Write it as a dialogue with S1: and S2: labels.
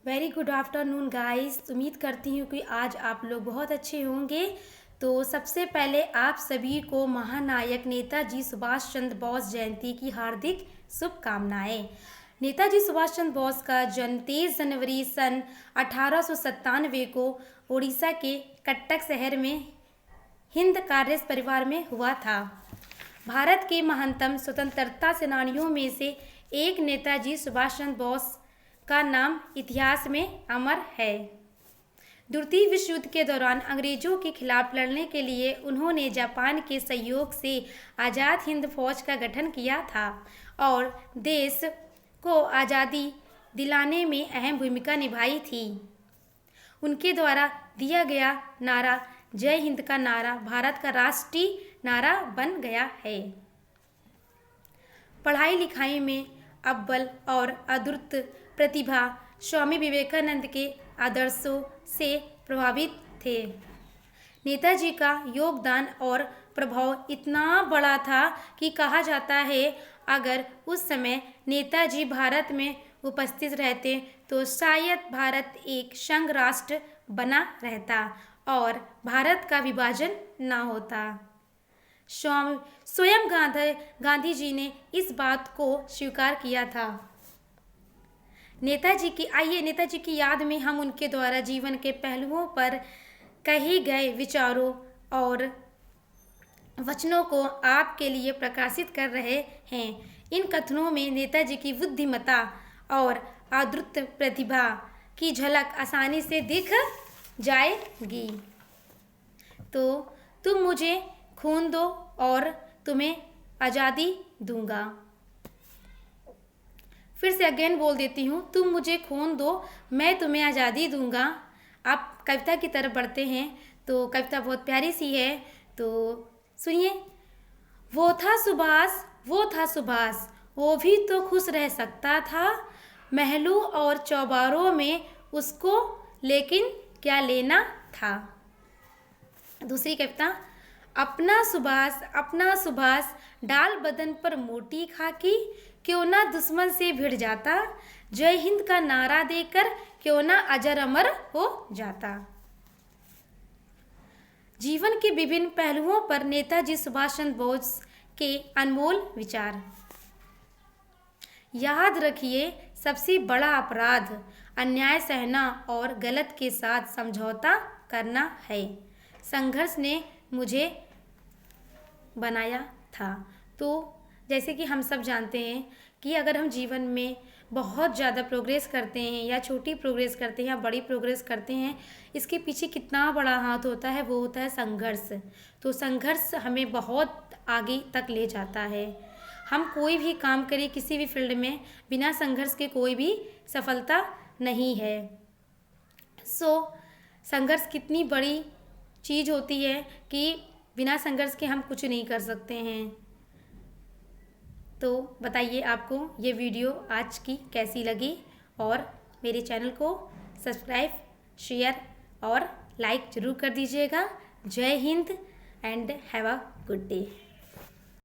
S1: Very good afternoon guys. उम्मीद करती हूँ कि आज आप लोग बहुत अच्छे होंगे। तो सबसे पहले आप सभी को महानायक नेताजी सुभाष चंद्र बोस जयंती की हार्दिक शुभकामनाएं। नेताजी सुभाष चंद्र बोस का जन्म 23 जनवरी सन 1897 को उड़ीसा के कटक शहर में हिंद कार्य परिवार में हुआ था। भारत के महानतम स्वतंत्रता सेनानियों में से एक नेताजी सुभाष चंद्र बोस का नाम इतिहास में अमर है। द्वितीय विश्व युद्ध के दौरान अंग्रेजों के खिलाफ लड़ने के लिए उन्होंने जापान के सहयोग से आज़ाद हिंद फौज का गठन किया था और देश को आज़ादी दिलाने में अहम भूमिका निभाई थी। उनके द्वारा दिया गया नारा जय हिंद का नारा भारत का राष्ट्रीय नारा बन गया है। पढ़ाई लिखाई में अव्वल और अद्भुत प्रतिभा स्वामी विवेकानंद के आदर्शों से प्रभावित थे। नेताजी का योगदान और प्रभाव इतना बड़ा था कि कहा जाता है अगर उस समय नेताजी भारत में उपस्थित रहते तो शायद भारत एक संघ राष्ट्र बना रहता और भारत का विभाजन न होता। स्वयं गांधी जी ने इस बात को स्वीकार किया था। नेताजी की याद में हम उनके द्वारा जीवन के पहलुओं पर कहे गए विचारों और वचनों को आपके लिए प्रकाशित कर रहे हैं। इन कथनों में नेताजी की बुद्धिमत्ता और अद्भुत प्रतिभा की झलक आसानी से दिख जाएगी। तो तुम मुझे खून दो और तुम्हें आज़ादी दूंगा। फिर से अगेन बोल देती हूँ, तुम मुझे खून दो मैं तुम्हें आज़ादी दूंगा। आप कविता की तरफ बढ़ते हैं तो कविता बहुत प्यारी सी है, तो सुनिए। वो था सुभाष, वो भी तो खुश रह सकता था महलों और चौबारों में उसको लेकिन क्या लेना था। दूसरी कविता, अपना सुभाष डाल बदन पर मोटी खाकी क्यों ना दुश्मन से भिड़ जाता जय हिंद का नारा देकर क्यों ना अजर अमर हो जाता। जीवन के विभिन्न पहलुओं पर नेताजी सुभाष चंद्र बोस के अनमोल विचार। याद रखिए, सबसे बड़ा अपराध अन्याय सहना और गलत के साथ समझौता करना है। संघर्ष ने मुझे बनाया था। तो जैसे कि हम सब जानते हैं कि अगर हम जीवन में बहुत ज़्यादा प्रोग्रेस करते हैं या छोटी प्रोग्रेस करते हैं या बड़ी प्रोग्रेस करते हैं, इसके पीछे कितना बड़ा हाथ होता है, वो होता है संघर्ष। तो संघर्ष हमें बहुत आगे तक ले जाता है। हम कोई भी काम करें किसी भी फील्ड में, बिना संघर्ष के कोई भी सफलता नहीं है। संघर्ष कितनी बड़ी चीज़ होती है कि बिना संघर्ष के हम कुछ नहीं कर सकते हैं। तो बताइए आपको ये वीडियो आज की कैसी लगी और मेरे चैनल को सब्सक्राइब, शेयर और लाइक ज़रूर कर दीजिएगा। जय Hind and have a good day.